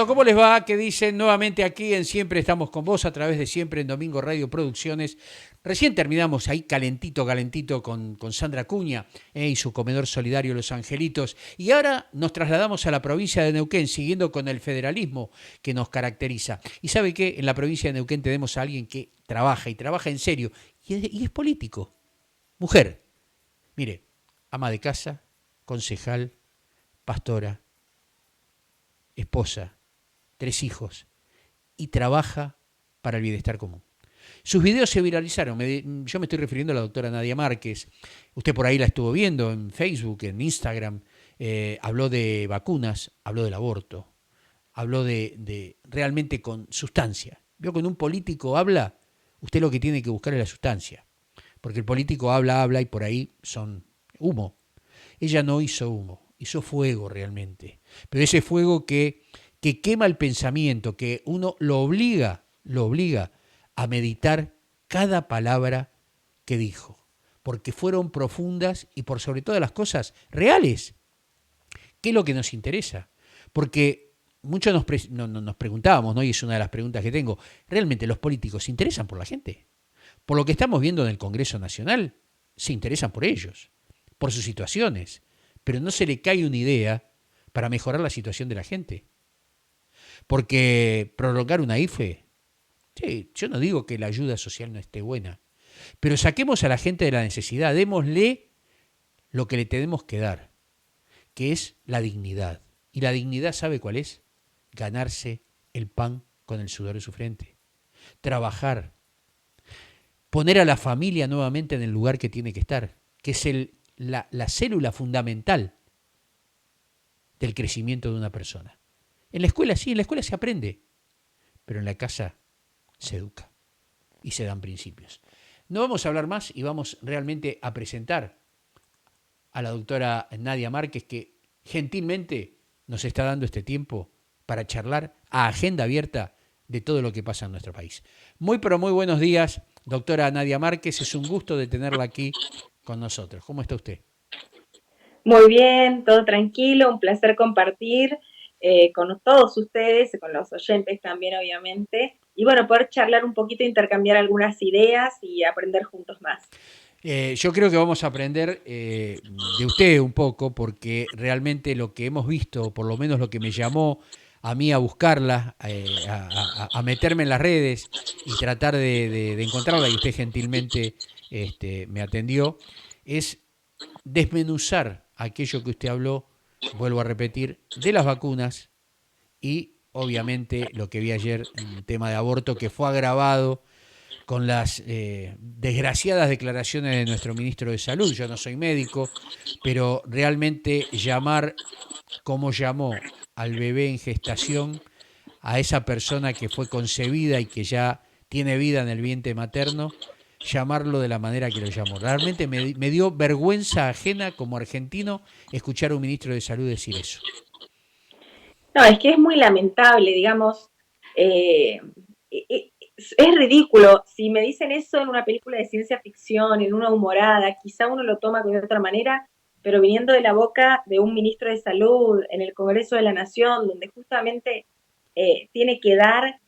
Bueno, ¿cómo les va? ¿Qué dicen? Nuevamente aquí en Siempre estamos con vos a través de Siempre en Domingo Radio Producciones. Recién terminamos ahí calentito, calentito con Sandra Cuña y su comedor solidario Los Angelitos. Y ahora nos trasladamos a la provincia de Neuquén, siguiendo con el federalismo que nos caracteriza. Y sabe que en la provincia de Neuquén tenemos a alguien que trabaja y trabaja en serio y es político. Mujer, mire, ama de casa, concejal, pastora, esposa, 3 hijos y trabaja para el bienestar común. Sus videos se viralizaron. Yo me estoy refiriendo a la doctora Nadia Márquez. Usted por ahí la estuvo viendo en Facebook, en Instagram. Habló de vacunas, habló del aborto, habló de realmente con sustancia. Vio, cuando un político habla, usted lo que tiene que buscar es la sustancia. Porque el político habla, habla y por ahí son humo. Ella no hizo humo, hizo fuego realmente. Pero ese fuego que quema el pensamiento, que uno lo obliga a meditar cada palabra que dijo. Porque fueron profundas y por sobre todas las cosas reales. ¿Qué es lo que nos interesa? Porque muchos nos preguntábamos, ¿no? Y es una de las preguntas que tengo, ¿realmente los políticos se interesan por la gente? Por lo que estamos viendo en el Congreso Nacional, se interesan por ellos, por sus situaciones, pero no se le cae una idea para mejorar la situación de la gente. Porque prolongar una IFE, sí, yo no digo que la ayuda social no esté buena, pero saquemos a la gente de la necesidad, démosle lo que le tenemos que dar, que es la dignidad. Y la dignidad, ¿sabe cuál es? Ganarse el pan con el sudor de su frente, trabajar, poner a la familia nuevamente en el lugar que tiene que estar, que es la célula fundamental del crecimiento de una persona. En la escuela sí, en la escuela se aprende, pero en la casa se educa y se dan principios. No vamos a hablar más y vamos realmente a presentar a la doctora Nadia Márquez, que gentilmente nos está dando este tiempo para charlar a agenda abierta de todo lo que pasa en nuestro país. Muy pero muy buenos días, doctora Nadia Márquez. Es un gusto de tenerla aquí con nosotros. ¿Cómo está usted? Muy bien, todo tranquilo, un placer compartir con todos ustedes, con los oyentes también, obviamente. Y bueno, poder charlar un poquito, intercambiar algunas ideas y aprender juntos más. Yo creo que vamos a aprender de usted un poco, porque realmente lo que hemos visto, por lo menos lo que me llamó a mí a buscarla, a meterme en las redes y tratar de encontrarla, y usted gentilmente me atendió, es desmenuzar aquello que usted habló, vuelvo a repetir, de las vacunas y obviamente lo que vi ayer en tema de aborto, que fue agravado con las desgraciadas declaraciones de nuestro ministro de Salud. Yo no soy médico, pero realmente llamar como llamó al bebé en gestación, a esa persona que fue concebida y que ya tiene vida en el vientre materno, llamarlo de la manera que lo llamó. Realmente me dio vergüenza ajena como argentino escuchar a un ministro de Salud decir eso. No, es que es muy lamentable, digamos, eh, es ridículo. Si me dicen eso en una película de ciencia ficción, en una humorada, quizá uno lo toma de otra manera, pero viniendo de la boca de un ministro de Salud en el Congreso de la Nación, donde justamente tiene que dar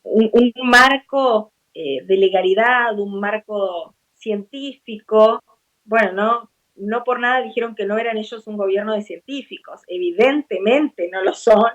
un marco de legalidad, un marco científico, bueno, no por nada dijeron que no eran ellos un gobierno de científicos, evidentemente no lo son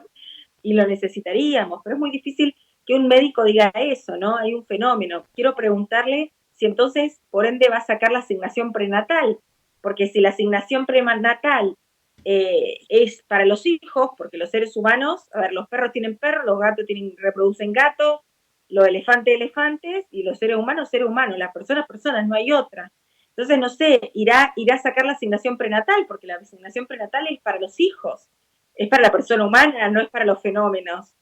y lo necesitaríamos, pero es muy difícil que un médico diga eso, ¿no? Hay un fenómeno. Quiero preguntarle si entonces, por ende, va a sacar la asignación prenatal, porque si la asignación prenatal es para los hijos, porque los seres humanos, a ver, los perros tienen perros, los gatos reproducen gatos, los elefantes, elefantes, y los seres humanos, las personas, personas, no hay otra. Entonces, no sé, irá a sacar la asignación prenatal, porque la asignación prenatal es para los hijos, es para la persona humana, no es para los fenómenos.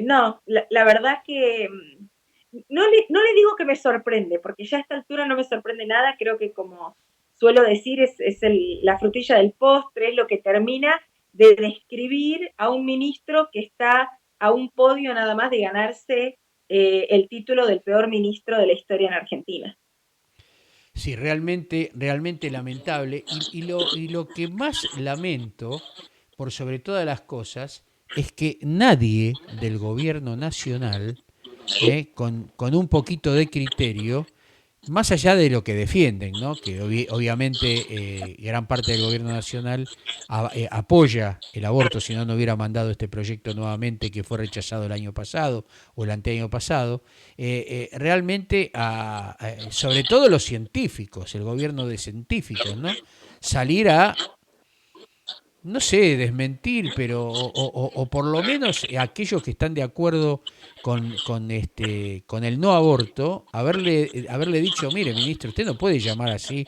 No, la verdad que no le digo que me sorprende, porque ya a esta altura no me sorprende nada, creo que como suelo decir, la frutilla del postre, es lo que termina de describir a un ministro que está a un podio nada más de ganarse el título del peor ministro de la historia en Argentina. Sí, realmente, realmente lamentable. Y lo que más lamento, por sobre todas las cosas, es que nadie del gobierno nacional, con un poquito de criterio, más allá de lo que defienden, ¿no? Que obviamente gran parte del gobierno nacional apoya el aborto, si no, no hubiera mandado este proyecto nuevamente que fue rechazado el año pasado o el anteaño pasado, realmente, sobre todo los científicos, el gobierno de científicos, ¿no? Salir a no sé, desmentir, pero o por lo menos aquellos que están de acuerdo con el no aborto, haberle dicho, mire, ministro, usted no puede llamar así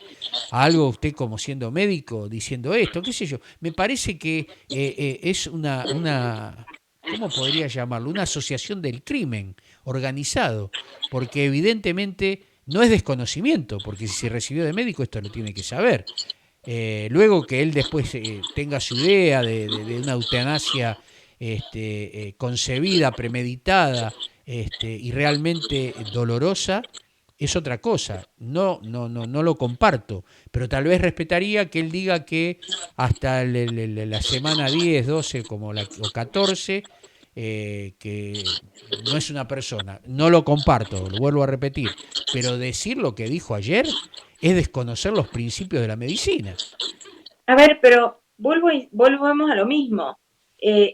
a algo, usted como siendo médico, diciendo esto, qué sé yo. Me parece que es ¿cómo podría llamarlo? Una asociación del crimen organizado, porque evidentemente no es desconocimiento, porque si se recibió de médico esto lo tiene que saber. Luego que él después tenga su idea de una eutanasia concebida, premeditada y realmente dolorosa, es otra cosa. No lo comparto, pero tal vez respetaría que él diga que hasta la semana 10, 12 o 14, que no es una persona. No lo comparto, lo vuelvo a repetir, pero decir lo que dijo ayer es desconocer los principios de la medicina. A ver, pero volvemos a lo mismo.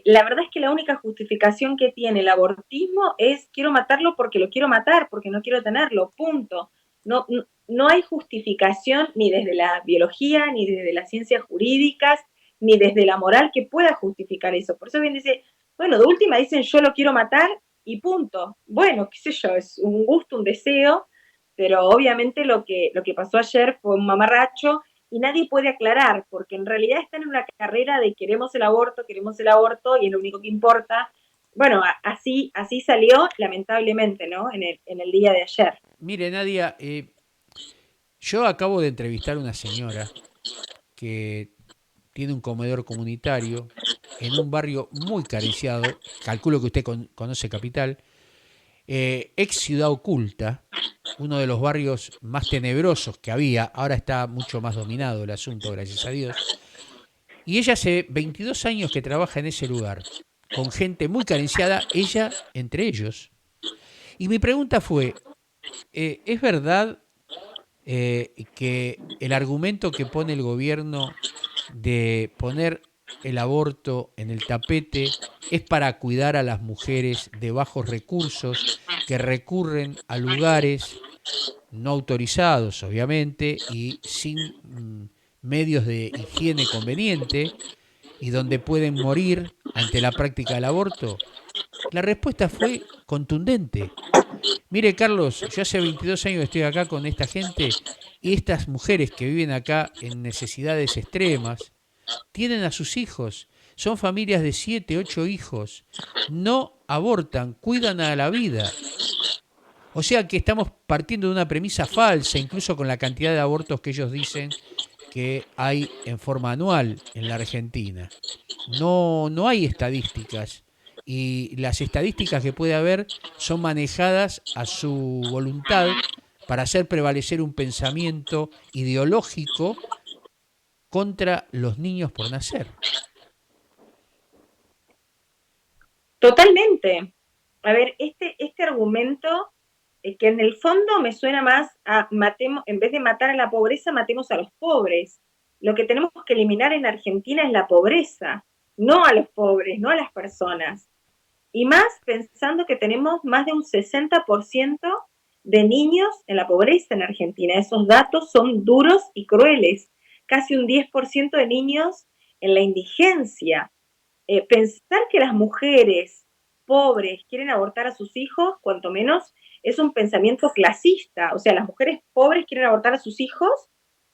La verdad es que la única justificación que tiene el abortismo es quiero matarlo porque lo quiero matar, porque no quiero tenerlo, punto. No hay justificación ni desde la biología, ni desde las ciencias jurídicas, ni desde la moral que pueda justificar eso. Por eso bien dice, bueno, de última dicen yo lo quiero matar y punto. Bueno, qué sé yo, es un gusto, un deseo, pero obviamente lo que pasó ayer fue un mamarracho y nadie puede aclarar, porque en realidad están en una carrera de queremos el aborto y es lo único que importa. Bueno, así salió, lamentablemente, ¿no? En el día de ayer. Mire, Nadia, yo acabo de entrevistar a una señora que tiene un comedor comunitario en un barrio muy carenciado, calculo que usted conoce Capital, ex Ciudad Oculta, uno de los barrios más tenebrosos que había, ahora está mucho más dominado el asunto, gracias a Dios, y ella hace 22 años que trabaja en ese lugar, con gente muy carenciada, ella entre ellos. Y mi pregunta fue, ¿es verdad que el argumento que pone el gobierno de poner el aborto en el tapete es para cuidar a las mujeres de bajos recursos que recurren a lugares no autorizados, obviamente, y sin medios de higiene conveniente, y donde pueden morir ante la práctica del aborto? La respuesta fue contundente. Mire, Carlos, yo hace 22 años que estoy acá con esta gente y estas mujeres que viven acá en necesidades extremas tienen a sus hijos. Son familias de 7, 8 hijos. No abortan, cuidan a la vida. O sea que estamos partiendo de una premisa falsa, incluso con la cantidad de abortos que ellos dicen que hay en forma anual en la Argentina. No hay estadísticas y las estadísticas que puede haber son manejadas a su voluntad para hacer prevalecer un pensamiento ideológico contra los niños por nacer. Totalmente. A ver, este argumento que en el fondo me suena más a matemos, en vez de matar a la pobreza, matemos a los pobres. Lo que tenemos que eliminar en Argentina es la pobreza, no a los pobres, no a las personas. Y más pensando que tenemos más de un 60% de niños en la pobreza en Argentina. Esos datos son duros y crueles. Casi un 10% de niños en la indigencia. Pensar que las mujeres pobres quieren abortar a sus hijos, cuanto menos, es un pensamiento clasista. O sea, las mujeres pobres quieren abortar a sus hijos,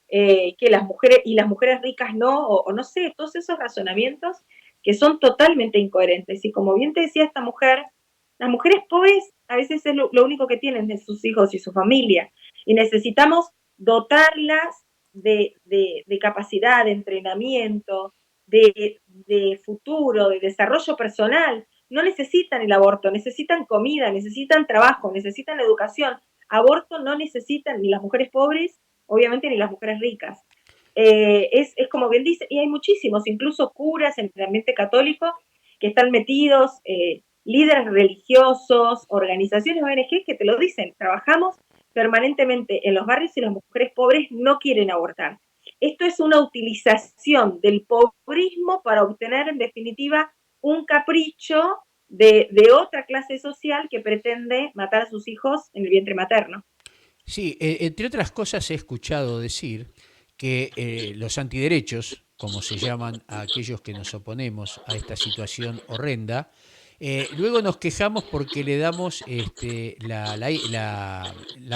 que las mujeres y las mujeres ricas no, o no sé, todos esos razonamientos que son totalmente incoherentes. Y como bien te decía esta mujer, las mujeres pobres a veces es lo único que tienen de sus hijos y su familia. Y necesitamos dotarlas de capacidad, de entrenamiento, de futuro, de desarrollo personal. No necesitan el aborto, necesitan comida, necesitan trabajo, necesitan educación. Aborto no necesitan ni las mujeres pobres, obviamente, ni las mujeres ricas. Es como bien dice, y hay muchísimos, incluso curas en el ambiente católico, que están metidos, líderes religiosos, organizaciones ONG que te lo dicen, trabajamos permanentemente en los barrios y las mujeres pobres no quieren abortar. Esto es una utilización del pobrismo para obtener, en definitiva, un capricho de otra clase social que pretende matar a sus hijos en el vientre materno. Sí, entre otras cosas he escuchado decir que los antiderechos, como se llaman a aquellos que nos oponemos a esta situación horrenda, luego nos quejamos porque le damos la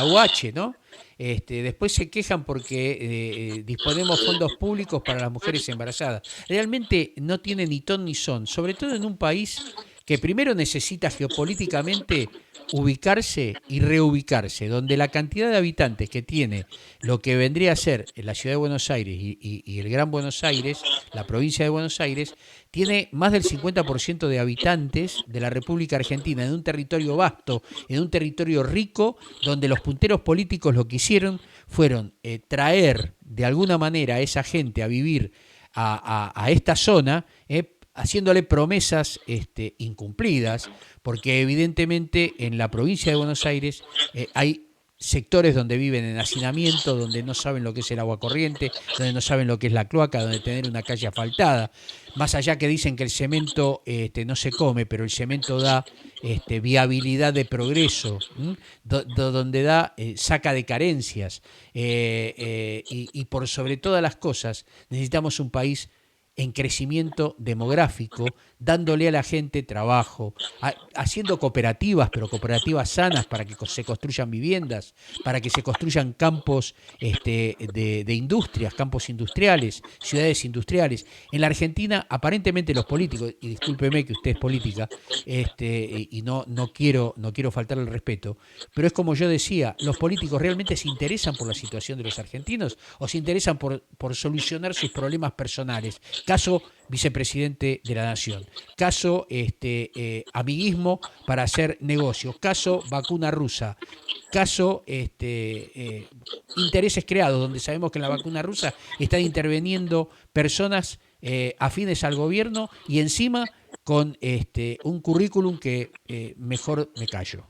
UH, ¿no? Después se quejan porque disponemos fondos públicos para las mujeres embarazadas. Realmente no tiene ni ton ni son, sobre todo en un país que primero necesita geopolíticamente ubicarse y reubicarse, donde la cantidad de habitantes que tiene lo que vendría a ser la ciudad de Buenos Aires y el Gran Buenos Aires, la provincia de Buenos Aires, tiene más del 50% de habitantes de la República Argentina, en un territorio vasto, en un territorio rico, donde los punteros políticos lo que hicieron fueron traer de alguna manera a esa gente a vivir a esta zona, haciéndole promesas incumplidas, porque evidentemente en la provincia de Buenos Aires hay sectores donde viven en hacinamiento, donde no saben lo que es el agua corriente, donde no saben lo que es la cloaca, donde tener una calle asfaltada. Más allá que dicen que el cemento no se come, pero el cemento da viabilidad de progreso, donde da, saca de carencias. Y por sobre todas las cosas, necesitamos un país en crecimiento demográfico, dándole a la gente trabajo, haciendo cooperativas, pero cooperativas sanas para que se construyan viviendas, para que se construyan campos de industrias, campos industriales, ciudades industriales. En la Argentina, aparentemente los políticos, y discúlpeme que usted es política, y no quiero faltarle el respeto, pero es como yo decía, los políticos realmente se interesan por la situación de los argentinos o se interesan por solucionar sus problemas personales. Caso vicepresidente de la Nación, caso amiguismo para hacer negocios, caso vacuna rusa, caso intereses creados, donde sabemos que en la vacuna rusa están interviniendo personas afines al gobierno y encima con un currículum que mejor me callo.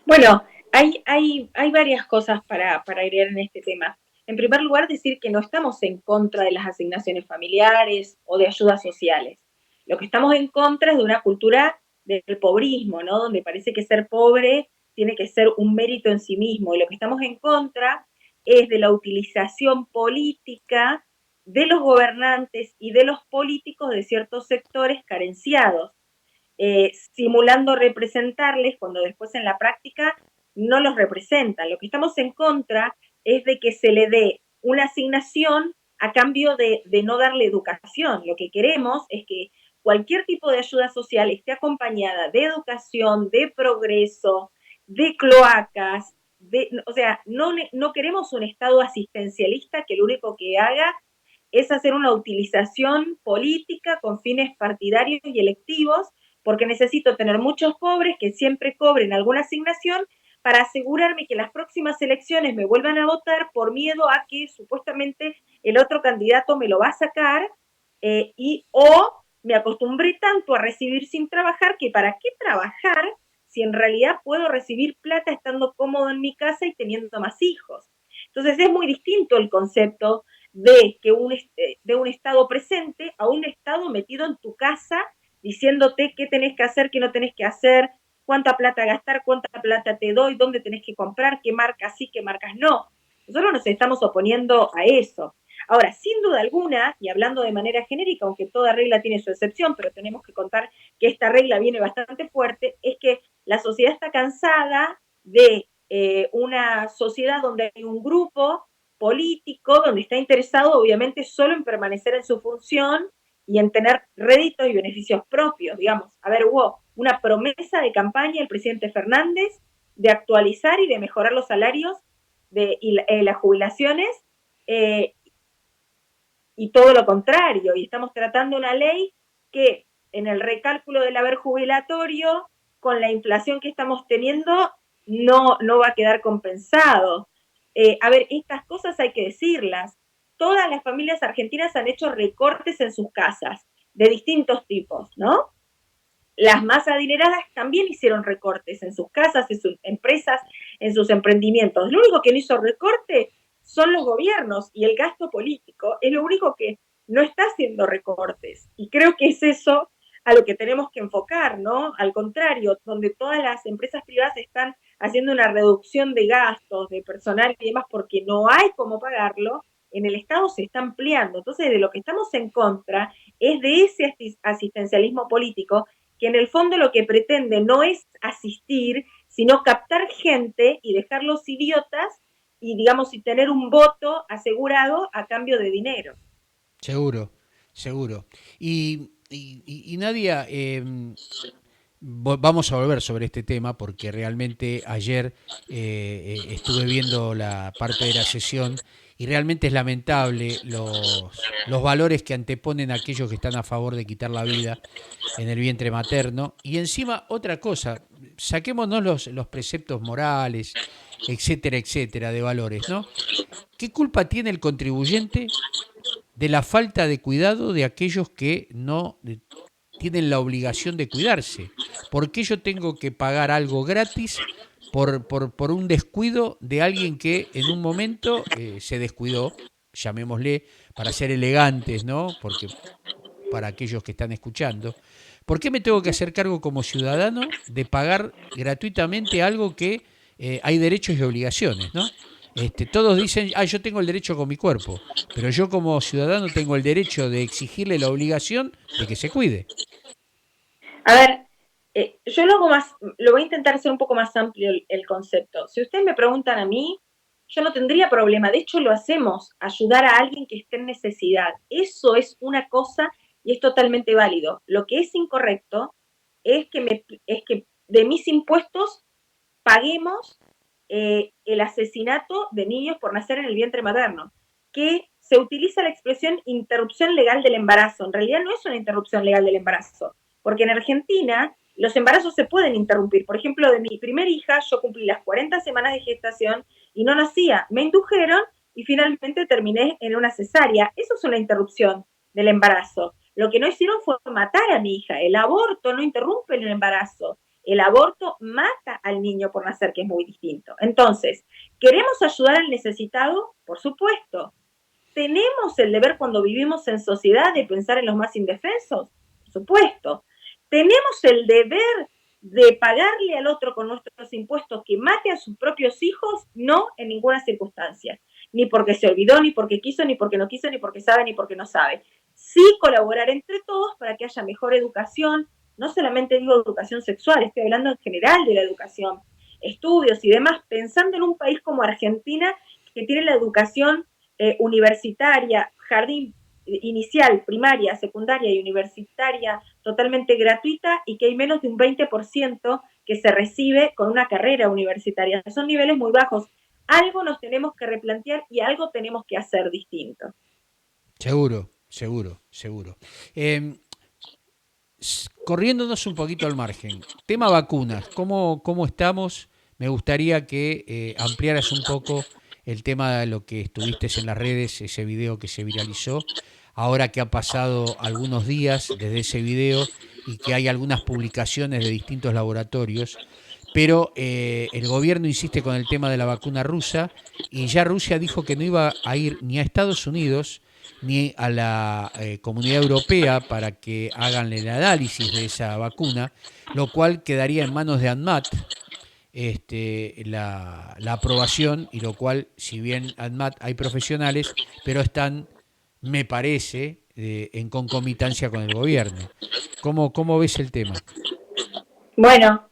Bueno, hay varias cosas para agregar en este tema. En primer lugar, decir que no estamos en contra de las asignaciones familiares o de ayudas sociales. Lo que estamos en contra es de una cultura del pobrismo, ¿no? Donde parece que ser pobre tiene que ser un mérito en sí mismo. Y lo que estamos en contra es de la utilización política de los gobernantes y de los políticos de ciertos sectores carenciados, simulando representarles cuando después en la práctica no los representan. Lo que estamos en contra es de que se le dé una asignación a cambio de no darle educación. Lo que queremos es que cualquier tipo de ayuda social esté acompañada de educación, de progreso, de cloacas, o sea, no queremos un Estado asistencialista que lo único que haga es hacer una utilización política con fines partidarios y electivos, porque necesito tener muchos pobres que siempre cobren alguna asignación para asegurarme que las próximas elecciones me vuelvan a votar por miedo a que supuestamente el otro candidato me lo va a sacar, o me acostumbré tanto a recibir sin trabajar que para qué trabajar si en realidad puedo recibir plata estando cómodo en mi casa y teniendo más hijos. Entonces es muy distinto el concepto de un Estado presente a un Estado metido en tu casa diciéndote qué tenés que hacer, qué no tenés que hacer, cuánta plata gastar, cuánta plata te doy, dónde tenés que comprar, qué marcas sí, qué marcas no. Nosotros nos estamos oponiendo a eso. Ahora, sin duda alguna, y hablando de manera genérica, aunque toda regla tiene su excepción, pero tenemos que contar que esta regla viene bastante fuerte, es que la sociedad está cansada de una sociedad donde hay un grupo político, donde está interesado obviamente solo en permanecer en su función y en tener réditos y beneficios propios, digamos. A ver, hubo una promesa de campaña del presidente Fernández de actualizar y de mejorar los salarios y las jubilaciones, eh, y todo lo contrario, y estamos tratando una ley que en el recálculo del haber jubilatorio, con la inflación que estamos teniendo, no va a quedar compensado. A ver, estas cosas hay que decirlas. Todas las familias argentinas han hecho recortes en sus casas. de distintos tipos, ¿no? Las más adineradas también hicieron recortes en sus casas, en sus empresas, en sus emprendimientos. Lo único que no hizo recorte son los gobiernos, y el gasto político es lo único que no está haciendo recortes. Y creo que es eso a lo que tenemos que enfocar, ¿no? Al contrario, donde todas las empresas privadas están haciendo una reducción de gastos, de personal y demás, porque no hay cómo pagarlo, en el Estado se está ampliando. Entonces, de lo que estamos en contra es de ese asistencialismo político, que en el fondo lo que pretende no es asistir, sino captar gente y dejarlos idiotas y, digamos, y tener un voto asegurado a cambio de dinero. Seguro, seguro. Y Nadia, vamos a volver sobre este tema porque realmente ayer estuve viendo la parte de la sesión y realmente es lamentable los valores que anteponen a aquellos que están a favor de quitar la vida en el vientre materno. Y encima, otra cosa, saquémonos los preceptos morales, etcétera, etcétera, de valores, ¿no? ¿Qué culpa tiene el contribuyente de la falta de cuidado de aquellos que no tienen la obligación de cuidarse? ¿Por qué yo tengo que pagar algo gratis por un descuido de alguien que en un momento se descuidó, llamémosle, para ser elegantes, ¿no? Porque para aquellos que están escuchando, ¿por qué me tengo que hacer cargo como ciudadano de pagar gratuitamente algo que hay derechos y obligaciones, ¿no? Todos dicen, yo tengo el derecho con mi cuerpo, pero yo como ciudadano tengo el derecho de exigirle la obligación de que se cuide. A ver, yo lo voy a intentar hacer un poco más amplio el concepto. Si ustedes me preguntan a mí, yo no tendría problema. De hecho, lo hacemos, ayudar a alguien que esté en necesidad. Eso es una cosa y es totalmente válido. Lo que es incorrecto es que de mis impuestos paguemos el asesinato de niños por nacer en el vientre materno, que se utiliza la expresión interrupción legal del embarazo. En realidad no es una interrupción legal del embarazo, porque en Argentina los embarazos se pueden interrumpir. Por ejemplo, de mi primera hija, yo cumplí las 40 semanas de gestación y no nacía. Me indujeron y finalmente terminé en una cesárea. Eso es una interrupción del embarazo. Lo que no hicieron fue matar a mi hija. El aborto no interrumpe el embarazo. El aborto mata al niño por nacer, que es muy distinto. Entonces, ¿queremos ayudar al necesitado? Por supuesto. ¿Tenemos el deber cuando vivimos en sociedad de pensar en los más indefensos? Por supuesto. ¿Tenemos el deber de pagarle al otro con nuestros impuestos que mate a sus propios hijos? No, en ninguna circunstancia. Ni porque se olvidó, ni porque quiso, ni porque no quiso, ni porque sabe, ni porque no sabe. Sí colaborar entre todos para que haya mejor educación. No solamente digo educación sexual, estoy hablando en general de la educación, estudios y demás, pensando en un país como Argentina, que tiene la educación universitaria, jardín inicial, primaria, secundaria y universitaria totalmente gratuita, y que hay menos de un 20% que se recibe con una carrera universitaria. Son niveles muy bajos. Algo nos tenemos que replantear y algo tenemos que hacer distinto. Seguro, seguro, seguro. Eh, Corriéndonos un poquito al margen, tema vacunas, ¿cómo estamos? Me gustaría que ampliaras un poco el tema de lo que estuviste en las redes, ese video que se viralizó, ahora que ha pasado algunos días desde ese video y que hay algunas publicaciones de distintos laboratorios, pero el gobierno insiste con el tema de la vacuna rusa y ya Rusia dijo que no iba a ir ni a Estados Unidos ni a la Comunidad Europea para que hagan el análisis de esa vacuna, lo cual quedaría en manos de ANMAT, la aprobación, y lo cual, si bien ANMAT hay profesionales, pero están, me parece, en concomitancia con el gobierno. ¿Cómo ves el tema? Bueno,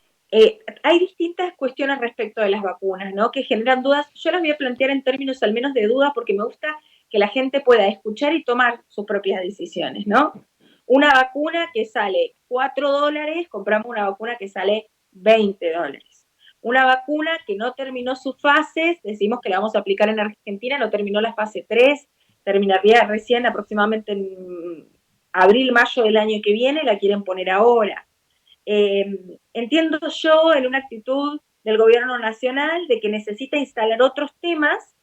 hay distintas cuestiones respecto de las vacunas, ¿no? Que generan dudas. Yo las voy a plantear en términos al menos de duda, porque me gusta que la gente pueda escuchar y tomar sus propias decisiones, ¿no? Una vacuna que sale $4, compramos una vacuna que sale $20. Una vacuna que no terminó sus fases, decimos que la vamos a aplicar en Argentina, no terminó la fase 3, terminaría recién aproximadamente en abril, mayo del año que viene, la quieren poner ahora. Entiendo yo en una actitud del gobierno nacional de que necesita instalar otros temas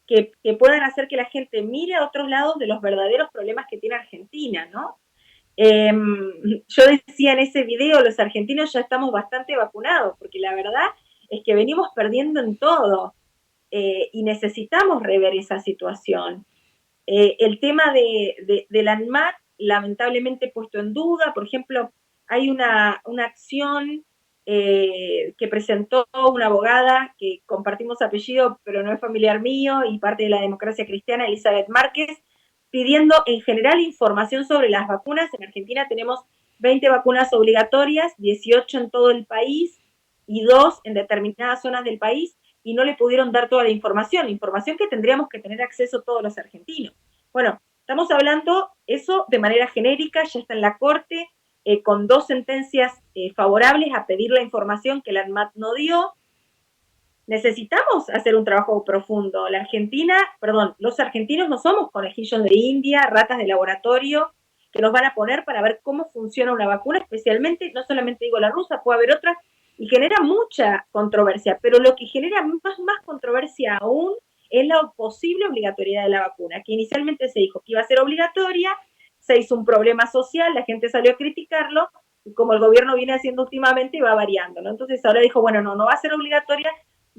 que puedan hacer que la gente mire a otros lados de los verdaderos problemas que tiene Argentina, ¿no? Yo decía en ese video, los argentinos ya estamos bastante vacunados, porque la verdad es que venimos perdiendo en todo y necesitamos rever esa situación. El tema de la ANMAT, lamentablemente puesto en duda. Por ejemplo, hay una acción que presentó una abogada que compartimos apellido, pero no es familiar mío, y parte de la democracia cristiana, Elizabeth Márquez, pidiendo en general información sobre las vacunas. En Argentina tenemos 20 vacunas obligatorias, 18 en todo el país y 2 en determinadas zonas del país, y no le pudieron dar toda la información que tendríamos que tener acceso todos los argentinos. Bueno, estamos hablando eso de manera genérica, ya está en la Corte, con 2 sentencias favorables a pedir la información que la ANMAT no dio. Necesitamos hacer un trabajo profundo. Los argentinos no somos conejillos de India, ratas de laboratorio, que nos van a poner para ver cómo funciona una vacuna, especialmente, no solamente digo la rusa, puede haber otras, y genera mucha controversia, pero lo que genera más controversia aún es la posible obligatoriedad de la vacuna, que inicialmente se dijo que iba a ser obligatoria, se hizo un problema social, la gente salió a criticarlo, y como el gobierno viene haciendo últimamente, va variando, ¿no? Entonces ahora dijo, bueno, no va a ser obligatoria,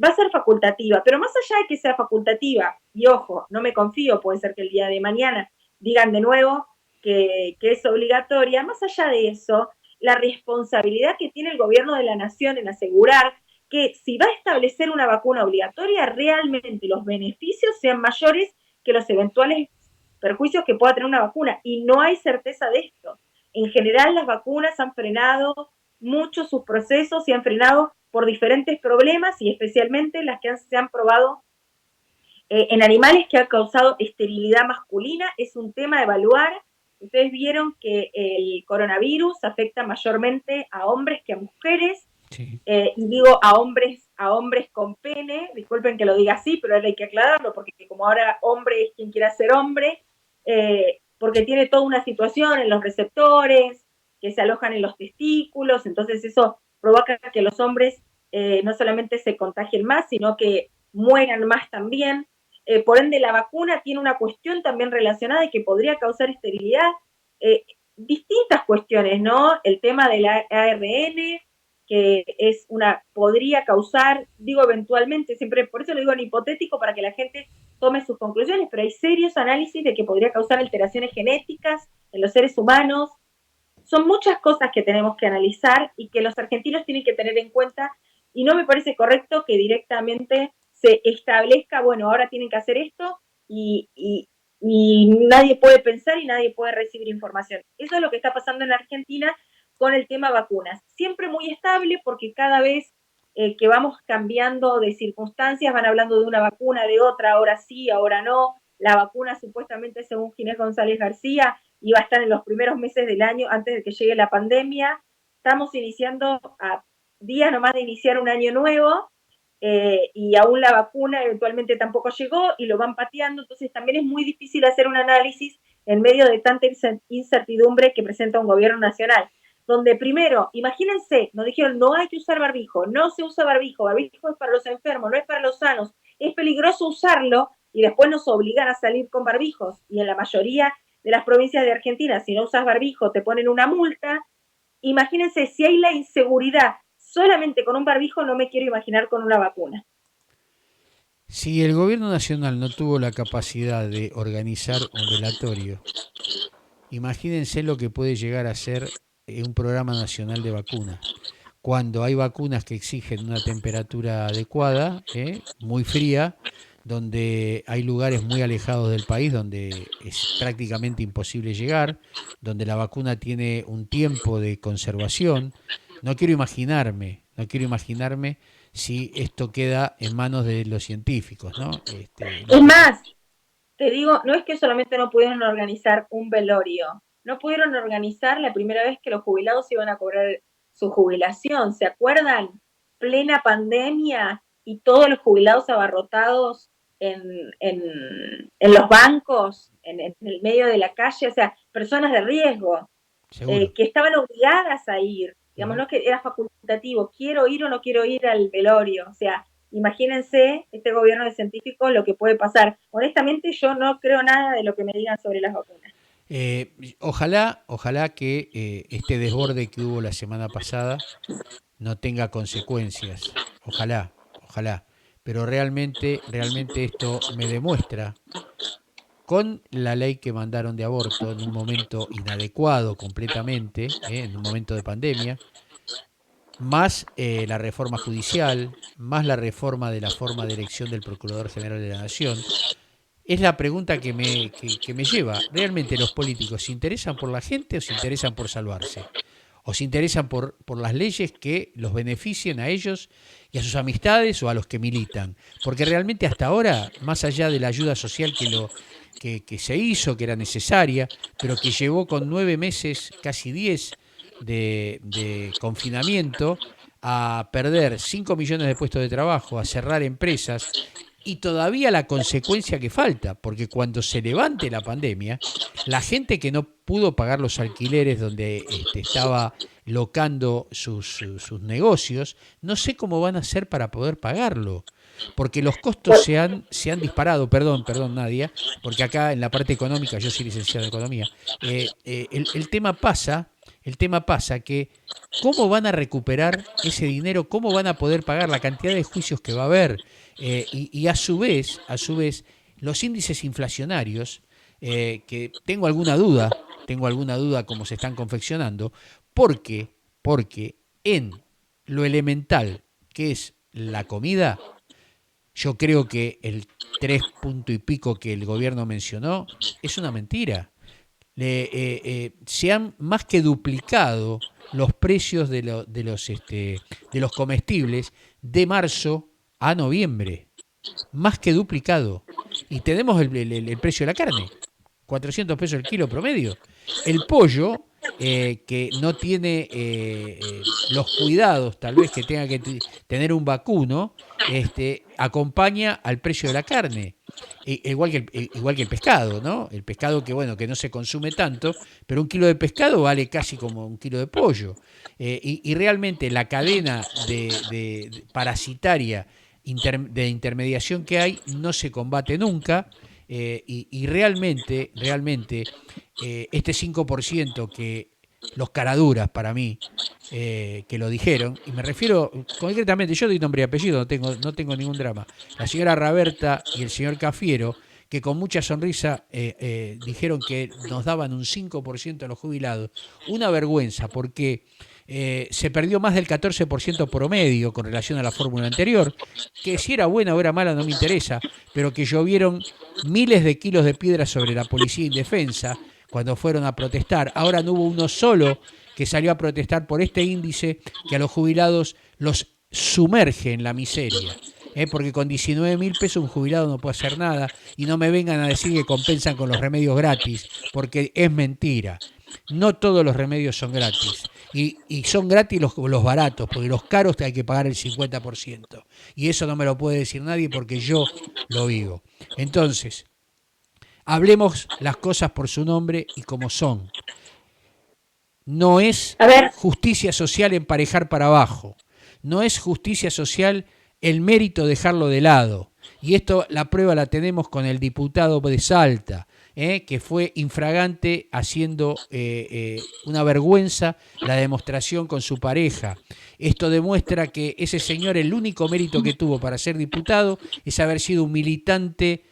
va a ser facultativa, pero más allá de que sea facultativa, y ojo, no me confío, puede ser que el día de mañana digan de nuevo que es obligatoria, más allá de eso, la responsabilidad que tiene el gobierno de la nación en asegurar que si va a establecer una vacuna obligatoria, realmente los beneficios sean mayores que los eventuales perjuicios que pueda tener una vacuna. Y no hay certeza de esto. En general, las vacunas han frenado mucho sus procesos y han frenado por diferentes problemas, y especialmente las que se han probado en animales, que han causado esterilidad masculina. Es un tema a evaluar. Ustedes vieron que el coronavirus afecta mayormente a hombres que a mujeres. Sí. Y digo a hombres con pene, disculpen que lo diga así, pero hay que aclararlo, porque como ahora hombre es quien quiera ser hombre, porque tiene toda una situación en los receptores que se alojan en los testículos, entonces eso provoca que los hombres no solamente se contagien más, sino que mueran más también. Por ende, la vacuna tiene una cuestión también relacionada y que podría causar esterilidad. Distintas cuestiones, ¿no? El tema del ARN, que podría causar, digo eventualmente, siempre por eso lo digo en hipotético, para que la gente tome sus conclusiones, pero hay serios análisis de que podría causar alteraciones genéticas en los seres humanos. Son muchas cosas que tenemos que analizar y que los argentinos tienen que tener en cuenta, y no me parece correcto que directamente se establezca, bueno, ahora tienen que hacer esto y nadie puede pensar y nadie puede recibir información. Eso es lo que está pasando en Argentina con el tema vacunas. Siempre muy estable, porque cada vez que vamos cambiando de circunstancias, van hablando de una vacuna, de otra, ahora sí, ahora no. La vacuna supuestamente, según Ginés González García, iba a estar en los primeros meses del año, antes de que llegue la pandemia. Estamos iniciando a días nomás de iniciar un año nuevo, y aún la vacuna eventualmente tampoco llegó y lo van pateando. Entonces también es muy difícil hacer un análisis en medio de tanta incertidumbre que presenta un gobierno nacional, donde primero, imagínense, nos dijeron no hay que usar barbijo, no se usa barbijo, barbijo es para los enfermos, no es para los sanos, es peligroso usarlo, y después nos obligan a salir con barbijos, y en la mayoría de las provincias de Argentina, si no usas barbijo te ponen una multa. Imagínense, si hay la inseguridad solamente con un barbijo, no me quiero imaginar con una vacuna. Si el gobierno nacional no tuvo la capacidad de organizar un velatorio, imagínense lo que puede llegar a ser un programa nacional de vacunas. Cuando hay vacunas que exigen una temperatura adecuada, muy fría, donde hay lugares muy alejados del país donde es prácticamente imposible llegar, donde la vacuna tiene un tiempo de conservación. No quiero imaginarme si esto queda en manos de los científicos, ¿no? Es más, te digo, no es que solamente no pudieron organizar un velorio, no pudieron organizar la primera vez que los jubilados iban a cobrar su jubilación. ¿Se acuerdan? Plena pandemia y todos los jubilados abarrotados en, en, en los bancos, en el medio de la calle, o sea, personas de riesgo, que estaban obligadas a ir. Digamos, no que era facultativo, quiero ir o no quiero ir al velorio. O sea, imagínense este gobierno de científicos lo que puede pasar. Honestamente, yo no creo nada de lo que me digan sobre las vacunas. Ojalá que este desborde que hubo la semana pasada no tenga consecuencias. Ojalá. Pero realmente esto me demuestra, con la ley que mandaron de aborto en un momento inadecuado completamente, en un momento de pandemia, más la reforma judicial, más la reforma de la forma de elección del Procurador General de la Nación, es la pregunta que me lleva. ¿Realmente los políticos se interesan por la gente o se interesan por salvarse? ¿O se interesan por las leyes que los beneficien a ellos y a sus amistades o a los que militan? Porque realmente hasta ahora, más allá de la ayuda social que se hizo, que era necesaria, pero que llevó con 9 meses, casi 10, de confinamiento, a perder 5 millones de puestos de trabajo, a cerrar empresas, y todavía la consecuencia que falta, porque cuando se levante la pandemia, la gente que no pudo pagar los alquileres donde estaba locando sus negocios, no sé cómo van a hacer para poder pagarlo, porque los costos se han disparado. Perdón, Nadia, porque acá en la parte económica, yo soy licenciado en economía, el tema pasa que cómo van a recuperar ese dinero, cómo van a poder pagar la cantidad de juicios que va a haber, y a su vez, los índices inflacionarios, que tengo alguna duda cómo se están confeccionando, porque en lo elemental que es la comida, yo creo que el 3 punto y pico que el gobierno mencionó es una mentira. Se han más que duplicado los precios de los comestibles de marzo a noviembre, más que duplicado. Y tenemos el precio de la carne, 400 pesos el kilo promedio. El pollo, que no tiene los cuidados tal vez que tenga que tener un vacuno, acompaña al precio de la carne. Igual que el pescado, ¿no? El pescado que, bueno, que no se consume tanto, pero un kilo de pescado vale casi como un kilo de pollo. Y realmente la cadena de parasitaria, de intermediación que hay, no se combate nunca. Y realmente, este 5% que los caraduras para mí, que lo dijeron, y me refiero concretamente, yo doy nombre y apellido, no tengo ningún drama, la señora Raberta y el señor Cafiero, que con mucha sonrisa dijeron que nos daban un 5% a los jubilados. Una vergüenza, porque se perdió más del 14% promedio con relación a la fórmula anterior, que si era buena o era mala no me interesa, pero que llovieron miles de kilos de piedras sobre la policía indefensa cuando fueron a protestar. Ahora no hubo uno solo que salió a protestar por este índice que a los jubilados los sumerge en la miseria. Porque con 19.000 pesos un jubilado no puede hacer nada, y no me vengan a decir que compensan con los remedios gratis, porque es mentira. No todos los remedios son gratis. Y son gratis los baratos, porque los caros hay que pagar el 50%. Y eso no me lo puede decir nadie porque yo lo vivo. Entonces, hablemos las cosas por su nombre y como son. No es A ver, justicia social emparejar para abajo. No es justicia social el mérito dejarlo de lado. Y esto, la prueba la tenemos con el diputado de Salta, que fue infragante, haciendo una vergüenza la demostración con su pareja. Esto demuestra que ese señor, el único mérito que tuvo para ser diputado es haber sido un militante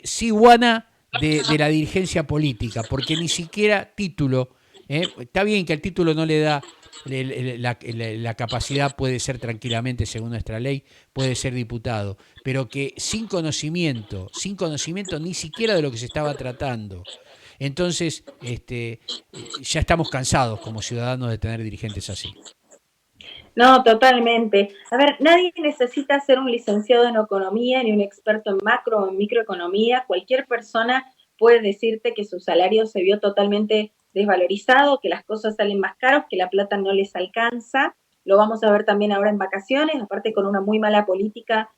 siguana de la dirigencia política, porque ni siquiera título. Está bien que el título no le da la capacidad, puede ser tranquilamente, según nuestra ley, puede ser diputado, pero que sin conocimiento ni siquiera de lo que se estaba tratando. Entonces, ya estamos cansados como ciudadanos de tener dirigentes así. no, totalmente. A ver, nadie necesita ser un licenciado en economía ni un experto en macro o en microeconomía. Cualquier persona puede decirte que su salario se vio totalmente desvalorizado, que las cosas salen más caros, que la plata no les alcanza. Lo vamos a ver también ahora en vacaciones, aparte con una muy mala política,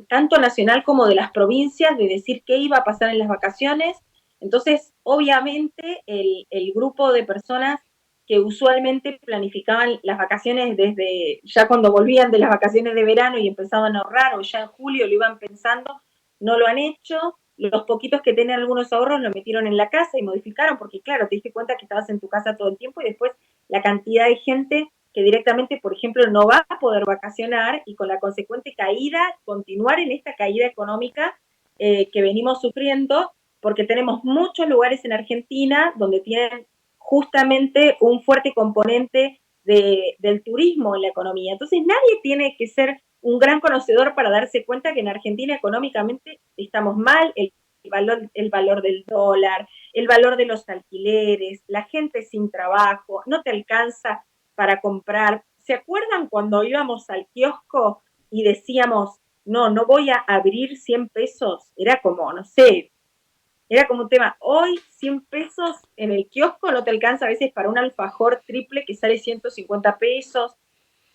tanto nacional como de las provincias, de decir qué iba a pasar en las vacaciones. Entonces, obviamente, el grupo de personas que usualmente planificaban las vacaciones desde ya cuando volvían de las vacaciones de verano y empezaban a ahorrar, o ya en julio lo iban pensando, no lo han hecho. los poquitos que tienen algunos ahorros lo metieron en la casa y modificaron, porque claro, te diste cuenta que estabas en tu casa todo el tiempo y después la cantidad de gente que directamente, por ejemplo, no va a poder vacacionar y con la consecuente caída, continuar en esta caída económica que venimos sufriendo, porque tenemos muchos lugares en Argentina donde tienen justamente un fuerte componente del turismo en la economía. Entonces nadie tiene que ser un gran conocedor para darse cuenta que en Argentina económicamente estamos mal, el valor del dólar, el valor de los alquileres, la gente sin trabajo, no te alcanza para comprar. ¿Se acuerdan cuando íbamos al kiosco y decíamos, no, no voy a abrir 100 pesos? Era como, no sé, era como un tema. Hoy 100 pesos en el kiosco no te alcanza a veces para un alfajor triple que sale 150 pesos,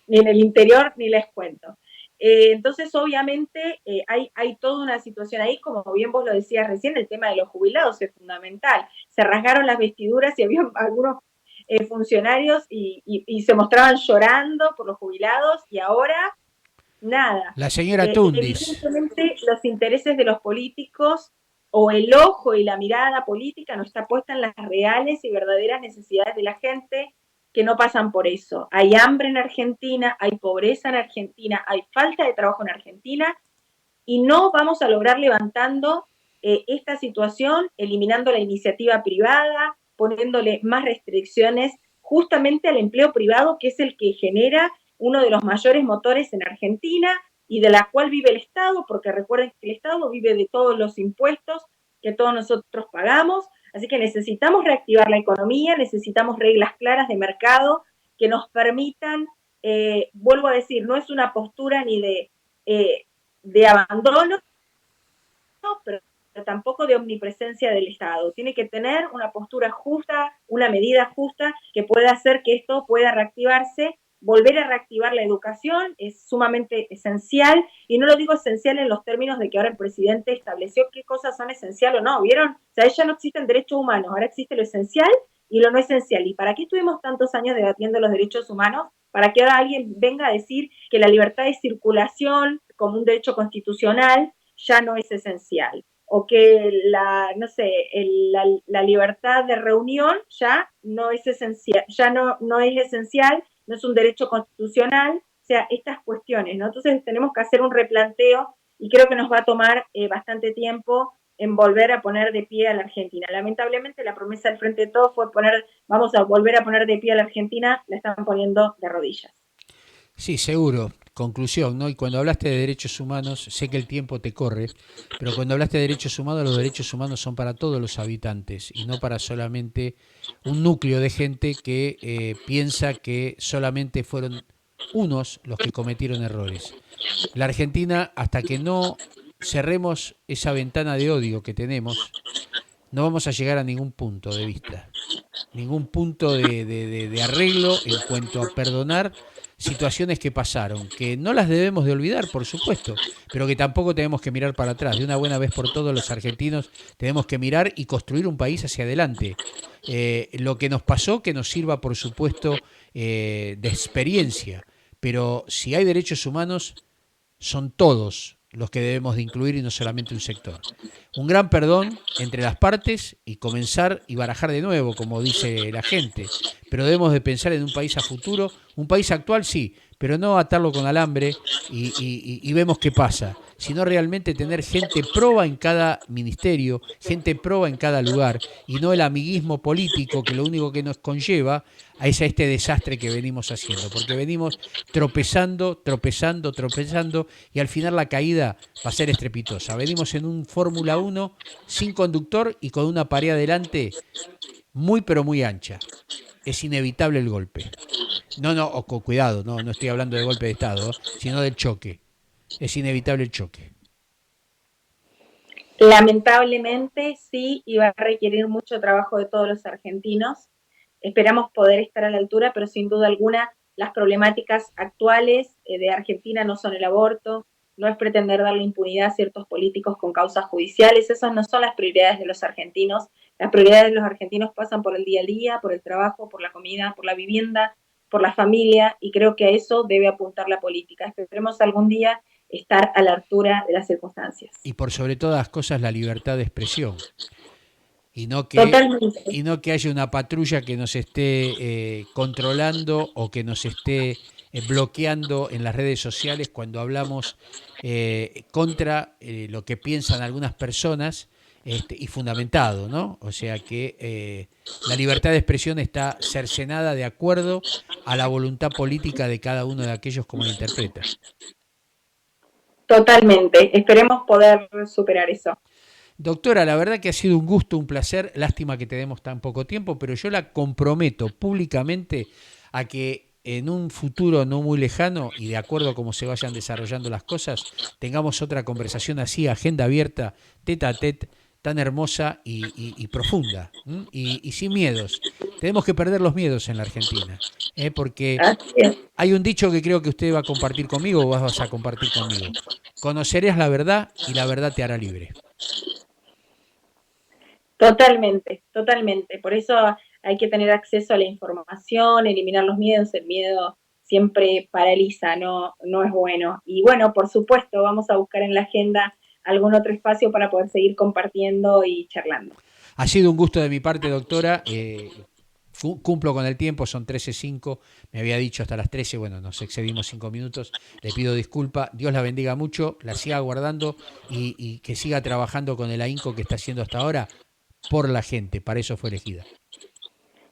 ni en el interior ni les cuento. Entonces, obviamente, hay toda una situación ahí, como bien vos lo decías recién, el tema de los jubilados es fundamental. Se rasgaron las vestiduras y había algunos funcionarios y se mostraban llorando por los jubilados y ahora nada. La señora Tundis. Evidentemente los intereses de los políticos o el ojo y la mirada política no está puesta en las reales y verdaderas necesidades de la gente que no pasan por eso. Hay hambre en Argentina, hay pobreza en Argentina, hay falta de trabajo en Argentina y no vamos a lograr levantando esta situación, eliminando la iniciativa privada, poniéndole más restricciones justamente al empleo privado, que es el que genera uno de los mayores motores en Argentina y de la cual vive el Estado, porque recuerden que el Estado vive de todos los impuestos que todos nosotros pagamos, así que necesitamos reactivar la economía, necesitamos reglas claras de mercado que nos permitan, vuelvo a decir, no es una postura ni de abandono, pero tampoco de omnipresencia del Estado. Tiene que tener una postura justa, una medida justa que pueda hacer que esto pueda reactivarse. Volver a reactivar la educación es sumamente esencial, y no lo digo esencial en los términos de que ahora el presidente estableció qué cosas son esenciales o no, ¿vieron? O sea, ya no existen derechos humanos, ahora existe lo esencial y lo no esencial. ¿Y para qué estuvimos tantos años debatiendo los derechos humanos? Para que ahora alguien venga a decir que la libertad de circulación como un derecho constitucional ya no es esencial, o que no sé, la libertad de reunión ya no es esencial, no es esencial, no es un derecho constitucional, o sea, estas cuestiones, ¿no? Entonces tenemos que hacer un replanteo y creo que nos va a tomar bastante tiempo en volver a poner de pie a la Argentina. Lamentablemente la promesa del Frente de Todos fue vamos a volver a poner de pie a la Argentina, la están poniendo de rodillas. Sí, seguro. Conclusión, ¿no? Y cuando hablaste de derechos humanos, sé que el tiempo te corre, pero cuando hablaste de derechos humanos, los derechos humanos son para todos los habitantes y no para solamente un núcleo de gente que piensa que solamente fueron unos los que cometieron errores. La Argentina, hasta que no cerremos esa ventana de odio que tenemos, no vamos a llegar a ningún punto de vista, ningún punto de arreglo en cuanto a perdonar situaciones que pasaron, que no las debemos de olvidar, por supuesto, pero que tampoco tenemos que mirar para atrás. De una buena vez por todos los argentinos tenemos que mirar y construir un país hacia adelante. Lo que nos pasó, que nos sirva, por supuesto, de experiencia, pero si hay derechos humanos, son todos los que debemos de incluir y no solamente un sector. Un gran perdón entre las partes y comenzar y barajar de nuevo, como dice la gente. Pero debemos de pensar en un país a futuro, un país actual sí, pero no atarlo con alambre y vemos qué pasa, sino realmente tener gente proba en cada ministerio, gente proba en cada lugar, y no el amiguismo político que lo único que nos conlleva es a este desastre que venimos haciendo, porque venimos tropezando, tropezando, tropezando, y al final la caída va a ser estrepitosa. Venimos en un Fórmula 1 sin conductor y con una pared adelante muy pero muy ancha. Es inevitable el golpe. No, no, cuidado, no, no estoy hablando de golpe de Estado, sino del choque. Es inevitable el choque. Lamentablemente sí, y va a requerir mucho trabajo de todos los argentinos. Esperamos poder estar a la altura, pero sin duda alguna las problemáticas actuales de Argentina no son el aborto, no es pretender darle impunidad a ciertos políticos con causas judiciales, esas no son las prioridades de los argentinos. Las prioridades de los argentinos pasan por el día a día, por el trabajo, por la comida, por la vivienda, por la familia, y creo que a eso debe apuntar la política. Esperemos algún día estar a la altura de las circunstancias. Y por sobre todas las cosas, la libertad de expresión. Totalmente. Y no que haya una patrulla que nos esté controlando o que nos esté bloqueando en las redes sociales cuando hablamos contra lo que piensan algunas personas, y fundamentado, ¿no? O sea que la libertad de expresión está cercenada de acuerdo a la voluntad política de cada uno de aquellos como la interpreta. Totalmente. Esperemos poder superar eso. Doctora, la verdad que ha sido un gusto, un placer. Lástima que tenemos tan poco tiempo, pero yo la comprometo públicamente a que en un futuro no muy lejano y de acuerdo a cómo se vayan desarrollando las cosas, tengamos otra conversación así, agenda abierta, tete a tete, tan hermosa y profunda, y sin miedos. Tenemos que perder los miedos en la Argentina, porque hay un dicho que creo que usted va a compartir conmigo o vas a compartir conmigo. Conocerás la verdad y la verdad te hará libre. Totalmente, totalmente. Por eso hay que tener acceso a la información, eliminar los miedos. El miedo siempre paraliza, no es bueno. Y bueno, por supuesto, vamos a buscar en la agenda algún otro espacio para poder seguir compartiendo y charlando. Ha sido un gusto de mi parte, doctora. Cumplo con el tiempo, son 13:05. Me había dicho hasta las 13, bueno, nos excedimos 5 minutos. Le pido disculpa. Dios la bendiga mucho, la siga guardando y que siga trabajando con el ahínco que está haciendo hasta ahora por la gente. Para eso fue elegida.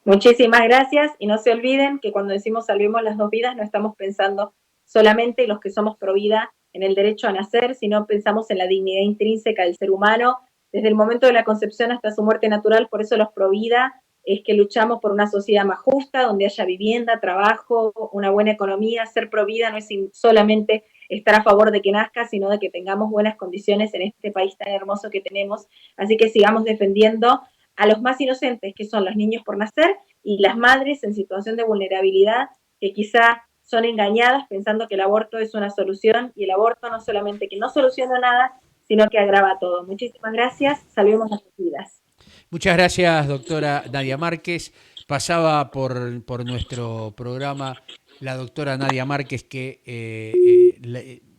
Muchísimas gracias y no se olviden que cuando decimos salvemos las dos vidas no estamos pensando solamente los que somos pro vida en el derecho a nacer, sino pensamos en la dignidad intrínseca del ser humano desde el momento de la concepción hasta su muerte natural. Por eso los pro vida es que luchamos por una sociedad más justa, donde haya vivienda, trabajo, una buena economía. Ser pro vida no es solamente estar a favor de que nazca, sino de que tengamos buenas condiciones en este país tan hermoso que tenemos. Así que sigamos defendiendo a los más inocentes, que son los niños por nacer, y las madres en situación de vulnerabilidad, que quizá son engañadas pensando que el aborto es una solución, y el aborto no solamente que no soluciona nada, sino que agrava todo. Muchísimas gracias, salvemos las vidas. Muchas gracias, doctora Nadia Márquez. Pasaba por nuestro programa la doctora Nadia Márquez, que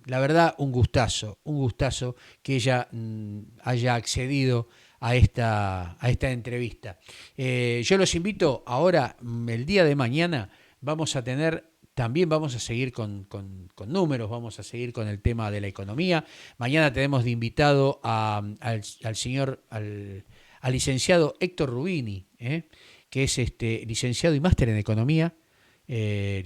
la verdad un gustazo que ella haya accedido a esta entrevista. Yo los invito ahora, el día de mañana, también vamos a seguir con números, vamos a seguir con el tema de la economía. Mañana tenemos de invitado al licenciado Héctor Rubini, que es licenciado y máster en economía, y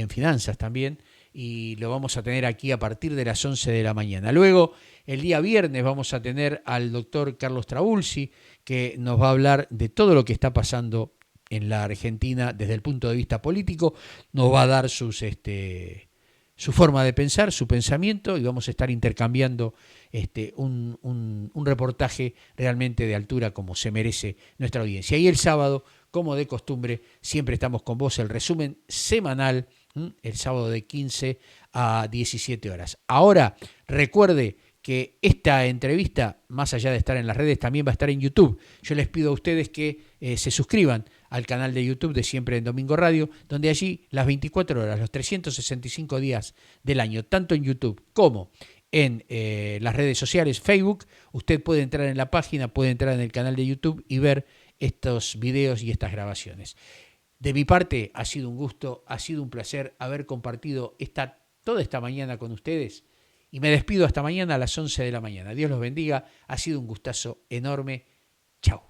en finanzas también, y lo vamos a tener aquí a partir de las 11 de la mañana. Luego, el día viernes, vamos a tener al doctor Carlos Trabulsi, que nos va a hablar de todo lo que está pasando en la Argentina desde el punto de vista político, nos va a dar su forma de pensar, su pensamiento, y vamos a estar intercambiando un reportaje realmente de altura como se merece nuestra audiencia. Y el sábado, como de costumbre, siempre estamos con vos, el resumen semanal, el sábado de 15 a 17 horas. Ahora, recuerde que esta entrevista, más allá de estar en las redes, también va a estar en YouTube. Yo les pido a ustedes que se suscriban al canal de YouTube de Siempre en Domingo Radio, donde allí las 24 horas, los 365 días del año, tanto en YouTube como en las redes sociales, Facebook, usted puede entrar en la página, puede entrar en el canal de YouTube y ver estos videos y estas grabaciones. De mi parte, ha sido un gusto, ha sido un placer haber compartido toda esta mañana con ustedes. Y me despido hasta mañana a las 11 de la mañana. Dios los bendiga. Ha sido un gustazo enorme. Chao.